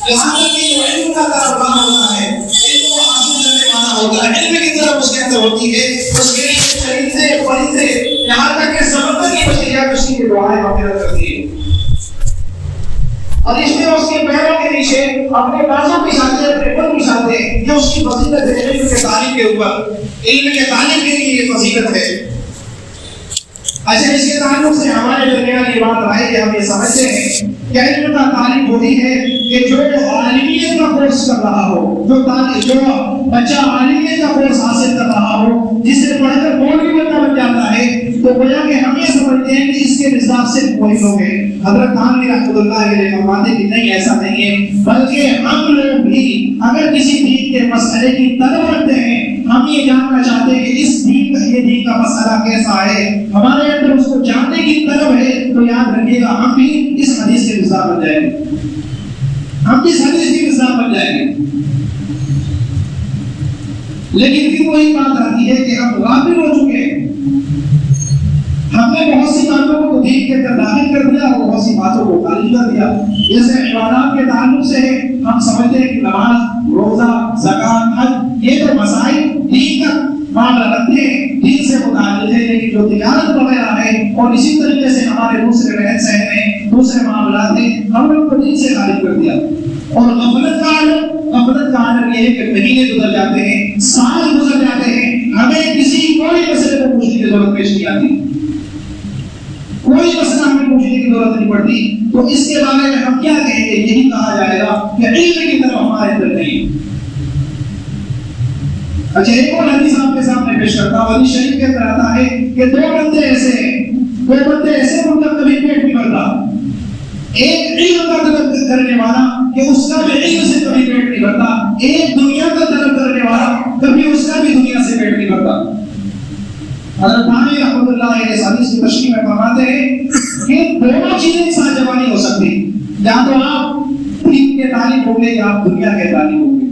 یہاں تک کہ جو علم کا کاروبار ہوتا ہے، علم کو حاصل کرنے والا ہوتا ہے، علم کی طرف اس کے اندر ہوتی ہے، اس کے لیے چرندے پرندے یہاں تک کہ سمندر کی مچھلیاں بھی اس کی دعائیں مغفرت کرتی ہے، اور اس میں اس کے پیروں کے نیچے اپنے بازو بچھاتے ہیں، اپنے پر بچھاتے ہیں. یہ اس کی فضیلت ہے علم کے تعلیم کے اوپر، علم کے تعلیم کے لیے یہ فضیلت ہے. اچھا، اس کے تعلق سے ہمارے درمیان یہ بات آئی کہ ہم یہ سمجھتے ہیں کہ علم کا تعلیم وہی ہے کہ جو عالمیت کا کورس کر رہا ہو، جو بچہ عالمیت کا کورس حاصل کر رہا ہو، جس سے پڑھ کر مولوی بن جاتا ہے، تو گویا کہ ہم یہ سمجھتے ہیں کہ اس کے مزاج سے کوئی لوگ ہیں. حضرت تھانوی رحمۃ اللہ علیہ فرماتے کہ نہیں، ایسا نہیں ہے، بلکہ ہم لوگ بھی اگر کسی دین کے مسئلے کی طلب رکھتے ہیں، ہم یہ جاننا چاہتے ہیں کہ اس دین کا مسئلہ کیسا ہے، ہمارے اندر اس کو جاننے کی طلب ہے، تو یاد رکھیے گا ہم بھی اس حدیث کے مزاح بن جائیں گے، ہم اس حدیث کی مزاح بن جائیں گے. لیکن پھر وہی بات آتی ہے کہ ہم غافل ہو چکے ہیں، ہم نے بہت سی باتوں کو دین کے اندر داخل کر دیا اور بہت سی باتوں کو خارج کر دیا. جیسے عبادات کے تعلق سے ہم سمجھتے ہیں کہ نماز، روزہ، زکوٰۃ، حج یہ تو مسائل دین کا معاملہ رکھتے ہیں، دین سے متعلق ہے، لیکن جو تجارت وغیرہ ہے اور اسی طریقے سے ہمارے دوسرے رہن سہن ہیں، دوسرے معاملات ہیں، ہم لوگ کو دین سے خارج کر دیا. اور غفلت کا عالم یہ ہے کہ مہینے گزر جاتے ہیں، سال گزر جاتے ہیں، ہمیں کسی کوئی مسئلے کو پوچھنے کی ضرورت پیش نہیں آتی، کوئی مسئلہ ہمیں پوچھنے کی ضرورت نہیں پڑتی. تو اس کے بارے میں ہم کیا کہیں گے؟ یہی کہا جائے گا کہ علم کی طرف ہمارے اندر نہیں. اچھا، ایک اور حدیث آپ کے سامنے پیش کرتا ہوں. حدیث شریف کے اندر آتا ہے کہ دو بندے ایسے ان کا کبھی پیٹ نہیں بھرتا. ایک علم کا طلب کرنے والا کہ اس کا بھی علم سے کبھی پیٹ نہیں بھرتا، ایک دنیا کا طلب کرنے والا کبھی اس کا بھی دنیا سے پیٹ نہیں بھرتا. حضرت تھانوی رحمۃ اللہ علیہ اس حدیث کی تشریح میں فرماتے ہیں کہ دونوں چیزیں ایک ساتھ جمع نہیں ہو سکتی. یا تو آپ دین کے طالب ہوں گے یا آپ دنیا کے طالب ہوں گے.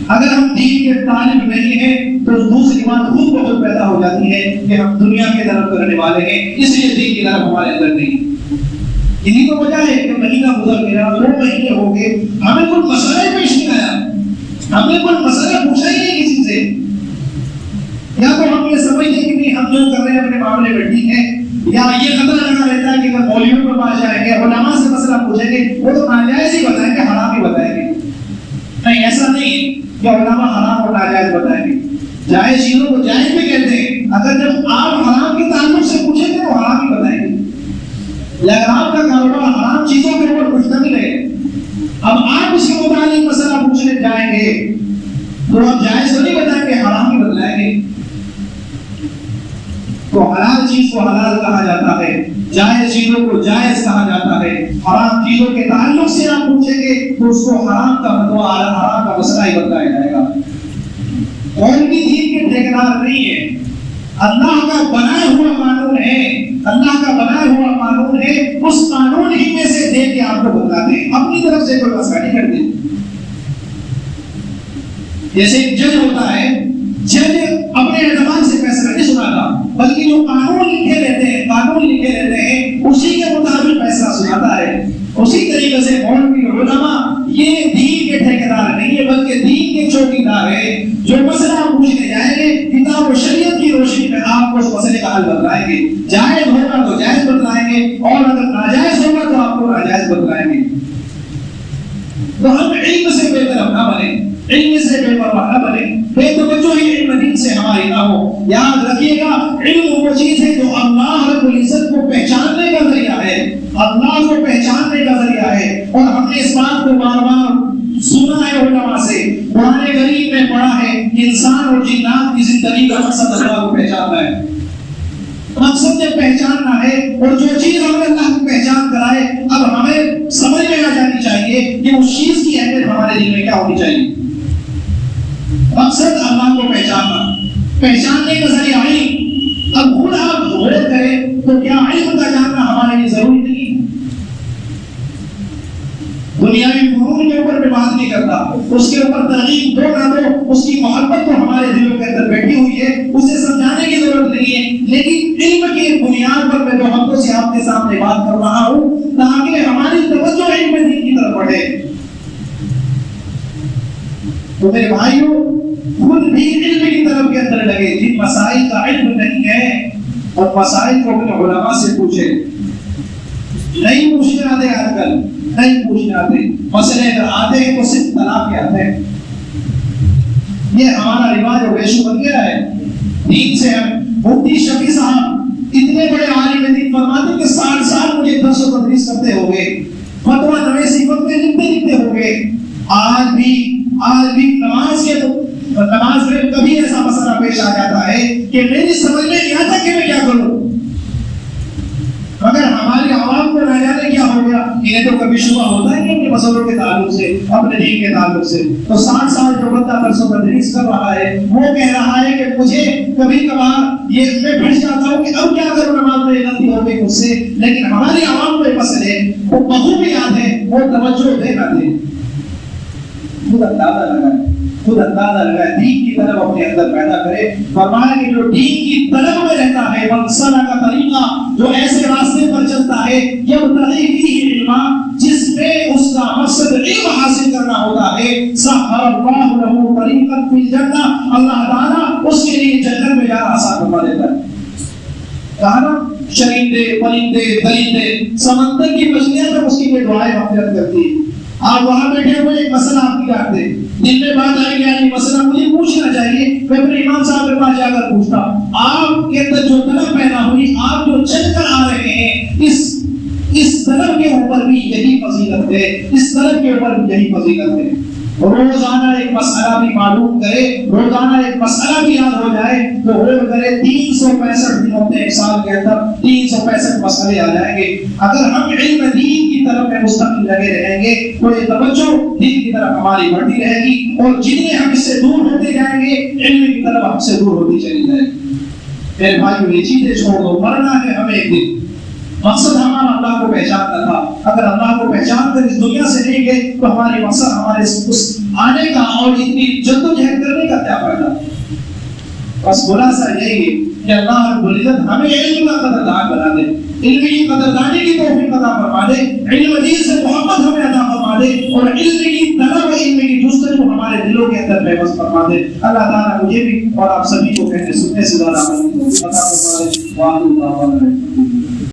اگر ہم دین کے طالب نہیں ہیں تو دوسری بات خود بخود پیدا ہو جاتی ہے کہ ہم دنیا کے طرف کرنے والے ہیں، اس لیے دین کی طرف ہمارے اندر نہیں. یہی تو وجہ ہے کہ مہینہ گزر گیا، 2 مہینے ہو گئے، ہمیں کوئی مسئلہ پیش نہیں آیا، ہم نے کوئی مسئلہ پوچھا ہی نہیں کسی سے. یا تو ہم یہ سمجھتے کہ نہیں، ہم جو کر رہے ہیں اپنے معاملے میں ٹھیک ہے، یا یہ خطرہ لگا رہتا ہے کہ اگر مولویوں کے پاس جائیں گے، علماء سے مسئلہ پوچھیں گے، وہ تو ناجائز ہی بتائیں گے، حرام ہی بتائیں گے. نہیں، ایسا نہیں کہ علماء حرام اور ناجائز بتائیں گے، جائز چیزوں کو جائز بھی کہتے ہیں. اگر جب آپ حرام کے تعلق سے پوچھیں گے تو حرام ہی بتائیں گے. لیکن آپ کا کاروبار حرام چیزوں کے اوپر مشتمل ہے، اب آپ اس کے متعلق مسئلہ پوچھنے جائیں گے تو آپ جائز تو نہیں بتائیں گے، حرام ہی بتلائیں گے. تو حلال چیز کو حلال کہا جاتا ہے، جائز چیزوں کو جائز کہا جاتا ہے. حرام چیزوں کے تعلق سے آپ پوچھیں گے تو اس کو حرام کا فتویٰ، حرام کا مسئلہ ہی بتایا جائے گا. اور بھی دین کے ٹھیکیدار نہیں ہے، اللہ کا بنایا ہوا قانون ہے، اللہ کا بنایا ہوا قانون ہے، اس قانون ہی میں سے دیکھ کے آپ کو بتلاتے ہیں، اپنی طرف سے کوئی مسئلہ نہیں کرتے. جیسے ایک جج ہوتا ہے، جج اپنے اعتبار سے فیصلہ نہیں سناتا، بلکہ جو قانون لکھے رہتے ہیں اسی کے مطابق فیصلہ سناتا ہے. اسی طریقے سے مولوی علماء یہ دین کے ٹھیکیدار نہیں ہے، بلکہ دین کے چوکیدار ہے. جو مسئلہ پوچھنے جائیں گے، کتاب و شریعت کی روشنی میں آپ کو اس مسئلے کا حل بتلائیں گے. جائز ہوگا تو جائز بتلائیں گے، اور اگر ناجائز ہوگا تو آپ کو ناجائز بتلائیں گے. تو ہم علم سے بے طرف نہ بنے، علم سے بے پرواہ نہ بنے، بے توجہی علم دین سے ہماری نہ ہو. یاد رکھیے گا، علم وہ چیز ہے جو اللہ رب العزت کو پہچاننے کا ذریعہ ہے، اللہ کو پہچاننے کا ذریعہ ہے. اور ہم نے اس بات کو بار بار سنا ہے علماء سے، قرآن کریم میں پڑھا ہے کہ انسان اور جنات کی زندگی کا مقصد اللہ کو پہچاننا ہے. مقصد جب پہچاننا ہے، اور جو چیز ہمیں اللہ کی پہچان کرائے، اب ہمیں سمجھ میں آ جانی چاہیے کہ اس چیز کی اہمیت ہمارے دل میں کیا ہونی چاہیے. مقصد اللہ کو پہچاننے کا ذریعہ علم. اب خود آپ غور کریں تو کیا علم کا جاننا ہمارے لیے ضروری نہیں؟ دنیاوی فنون کے اوپر میں بات نہیں کرتا، اس کے اوپر ترغیب دو نہ دو، اس کی محبت تو ہمارے دلوں کے اندر بیٹھی ہوئی ہے، اسے سمجھانے کی ضرورت نہیں ہے. لیکن علم کی بنیاد پر میں جو ہفتوں سے آپ کے سامنے بات کر رہا ہوں، تاکہ ہماری توجہ علم دین کی طرف بڑھے. تو میرے بھائیوں خود بھی علم کی طرف کے اندر لگے. جن مسائل کا علم نہیں ہے اور مسائل کو اپنے علماء سے پوچھے. نہیں پوچھنے آتے آج کل، نہیں پوچھنے آتے. مسئلے اگر آتے ہیں تو صرف طلاق کے آتے ہیں. یہ ہمارا رواج اور ریشو بن گیا ہے. دین سے ہم مفتی شفیع صاحب اتنے بڑے عالم دین فرماتے کہ 60 سال مجھے درس و تدریس کرتے ہو گئے، فتویٰ نویسی فتوے لکھتے ہو گئے. آج بھی نماز میں کبھی ایسا مسئلہ پیش آ جاتا ہے کہ میری سمجھ میں نہیں آتا کہ میں کیا کروں. مگر ہماری عوام کو نہ جانے کیا ہو گیا. انہیں تو کبھی شبہ ہوتا ہے کہ اپنے مسئلوں کے تعلق سے، اپنے دین کے تعلق سے. تو 60 سال جو بندہ درس و تدریس کر رہا ہے وہ کہہ رہا ہے کہ مجھے کبھی کبھار یہ میں بھڑ جاتا ہوں کہ اب کیا کروں، نماز میں غلطی ہو گئی مجھ سے. لیکن ہماری عوام کو یہ مسئلے وہ بخوبی یاد ہے، وہ توجہ دے نہ دے. خود اندازہ لگائے دین کی طرف اپنے اندر پیدا کرے. فرمایا کہ جو دین کی طلب میں رہتا ہے، منصلہ کا طریقہ جو ایسے راستے پر چلتا ہے، یبتغی فیہ علما، جس میں اس کا مقصد علم حاصل کرنا ہوتا ہے، سہل اللہ لہ طریقا فی الجنہ، اللہ تعالیٰ اس کے لیے جنت میں جانا آسان بنا دیتا ہے. کہا نا شرندے پرندے درندے سمندر کی مچھلیاں تو اس کی یہ دعائیں مغفرت کرتی ہیں. آپ وہاں بیٹھے ہوئے ایک مسئلہ آپ کی کرتے دل میں بات آئی کہ یہ مسئلہ مجھے پوچھنا چاہیے، میں اپنے امام صاحب کے پاس جا کر پوچھتا. آپ کے اندر جو طلب پیدا ہوئی، آپ جو چل کر آ رہے ہیں، اس طلب کے اوپر بھی یہی فضیلت ہے، اس طلب کے اوپر بھی یہی فضیلت ہے. روزانہ ایک مسئلہ بھی معلوم کرے، روزانہ ایک مسئلہ بھی یاد ہو جائے تو غور کرے 365 دنوں میں ایک سال کے اندر 365 مسئلے آ جائیں گے. اگر ہم علم دین کی طرف میں مستقل لگے رہیں گے تو یہ توجہ دین کی طرف ہماری بڑھتی رہے گی، اور جتنے ہم اس سے دور ہوتے جائیں گے علم کی طرف ہم سے دور ہوتی چلی جائے گی. میرے بھائیوں یہ چیزیں چھوڑ دو، مرنا ہے ہمیں ایک دن. مقصد ہمارا اللہ کو پہچاننا تھا. اگر اللہ کو پہچان کر اس دنیا سے نہیں گئے تو ہمارے مقصد ہمارے اس آنے کا اور اتنی جدوجہد کرنے کا کیا فائدہ. بس خلاصہ یہی ہے کہ اللہ رب العزت ہمیں علم کا قدردان بنا دے، علم کی قدردانی کی توفیق عطا فرما دے، علم دین سے محبت ہمیں عطا فرما دے، اور علم کی طلب، علم کی جستجو ہمارے دلوں کے اندر محفوظ فرما دے. اللہ تعالیٰ مجھے بھی اور آپ سبھی کو کہنے سننے سے زیادہ عطا فرما دے.